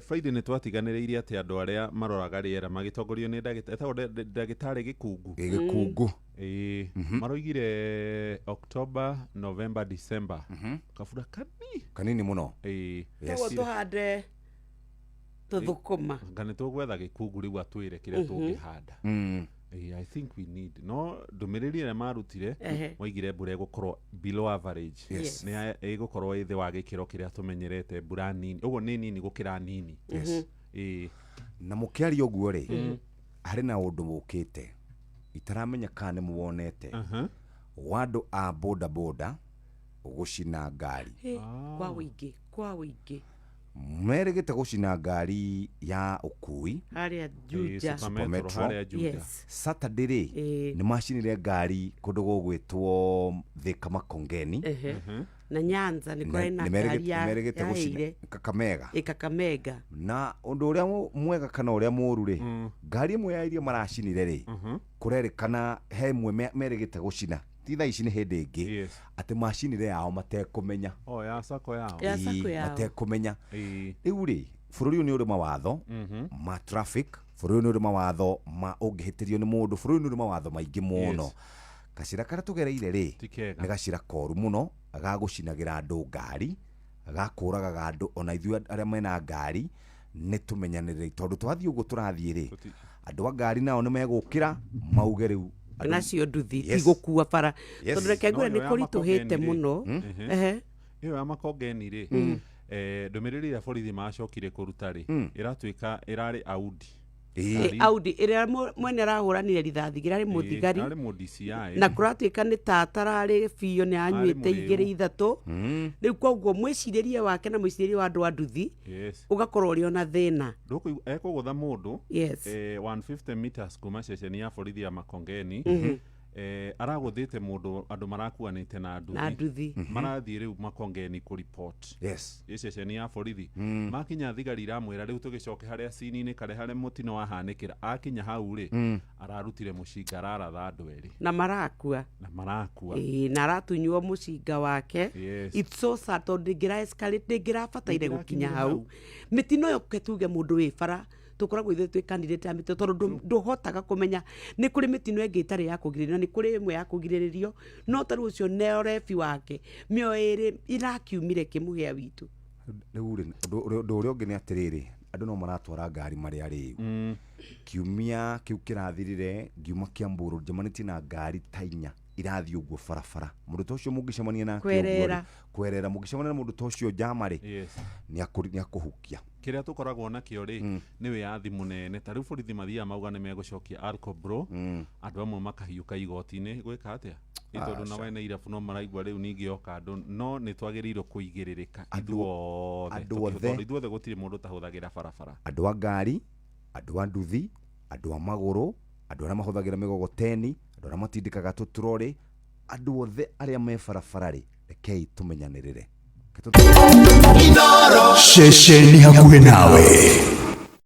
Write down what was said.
Friday nĩ twatiganĩrĩirie atĩ andũ arĩa maroraga rĩera magĩtongorio nĩ ndagĩtarĩ Gĩkungu. Maroigire October, November, December. Kabura kanini muno. Tuo tuhande tuthukuma. Ngane tũgwetha Gĩkungu rĩu atwĩre kĩrĩa tũngĩhanda. I think we need no ndũmĩrĩri ĩrĩa marutire moigire mbura ĩgũkorwo below average. Nĩ ĩgũkorwo ĩthĩ wa gĩkĩro kĩrĩa tũmenyerete, mbura nini ũguo nĩ nini gũkĩra nini. Na mũkĩaria ũguo rĩ harĩ na ũndũ mũkĩte itaramenya kana nĩ muonete wandũ a boda boda gũcina ngari kwa wĩingĩ merĩgĩte gũcina ngari ya ũkui harĩa Juja Saturday rĩ nĩ macinire ngari kũndũ gũgwĩtwo Thika Makongeni na Nyanza nĩ kũrĩ na ngari ya Kakamega na ũndũ ũrĩa mwega kana ũrĩa mũru rĩ ngari ĩmwe ya iria maracinire rĩ kũrerĩkana he imwe merĩgĩte gũcina ti thaa ici nĩ hĩndĩ ĩngĩ atĩ macinire yao matekũmenya ya sako yao matekũmenya rĩu rĩ bũrũri nĩ ũrĩ mawatho ma traffic, bũrũri nĩ ũrĩ mawatho ma ũngĩhĩtĩrio nĩ mũndũ, bũrũri nĩ ũrĩ mawatho maingĩ mũno. Gacira karĩa tũgereire rĩ nĩ gacira koru mũno gagũcinagĩra andũ ngari, gakũragaga andũ ona ithuĩ arĩa mena ngari nĩ tũmenyanĩrĩre tondũ twathiĩ ũguo tũrathiĩ rĩ andũ a ngari nao nĩ megũkĩra mauge rĩu nacio nduthi igũkua bara tondũ reke ngure nĩ kũritũhĩte mũno. Ĩyo ya Makongeni rĩ ndũmĩrĩri ya borithi macokire kũruta rĩ ĩratuĩka ĩrarĩ Audi ĩrĩa mwene arahũranire rithathi ĩrarĩ mũthigari na kũratuĩka nĩ tatararĩ biũ nĩ anyuĩte 2-3 rĩu koguo mwĩcirĩrie wake na mwĩcirĩrie wa andũ a nduthi ũgakorwo ũrĩ ona thĩna ekũgũtha mũndũ 150 meters kuma ceceni ya borithi ya Makongeni aragũthĩte mũndũ andũ marakuanĩte na nduthi marathiĩ rĩu Makongeni kũ report ceceni ya borithi makinya thigari iramwĩra rĩu tũgĩcoke harĩa cini-inĩ kare harĩa mũtino wahanĩkĩra akinya hau rĩ ararutire mũcinga araratha andũ erĩ na marakua na aratunywo mũcinga wake. It's so sad tondũ ndĩngĩrabataire gũkinya hau mĩtino yo ketuge mũndũ wĩ bara tukoragwo ithuĩ twĩ candidate ya mĩtino tondũ ndũhotaga kũmenya nĩ kũrĩ mĩtino ĩngĩ ĩtarĩ ya kũgirĩrĩrio nĩ kũrĩ ĩmwe ya kũgirĩrĩrio no tarĩ ũcio neorebi wake mĩoyo ĩrĩ irakiumire kĩmũhĩa witũ. Rĩu ũndũ ũrĩa ũngĩ nĩ atĩrĩrĩ andũ no maratwara ngari marĩa rĩu kiumia kĩu kĩrathirire ngiuma Kiambu njemanĩtie na ngari ta 4 irathiĩ ũguo barabara mũndũ ta ũcio mũngĩcemania na kwerera mũngĩcemania na mũndũ ta ũcio njama rĩ nĩ akũhukia. Kĩrĩa tũkoragwo nakĩo rĩ nĩ wĩyathi mũnene ta rĩu borithi mathiaga mauga nĩ megũcokia Alcobro andũ amwe makahiũka igoti-inĩ gwĩka atĩa tondũ na wene irabu no maraigua rĩu ningĩ oka andũ no nĩ twagĩrĩirwo kũigĩrĩrĩka ithuothe gũtirĩ mũndũ tahũthagĩra barabara, andũ a ngari, andũ a nduthi, andũ a magũrũ, andũ arĩa mahũthagĩra mĩgogoteni, andũ arĩa matindĩkaga tũturorĩ, andũ othe arĩa me barabara rĩ rekei tũmenyanĩrĩre. Shesheni hakuhĩ nawe.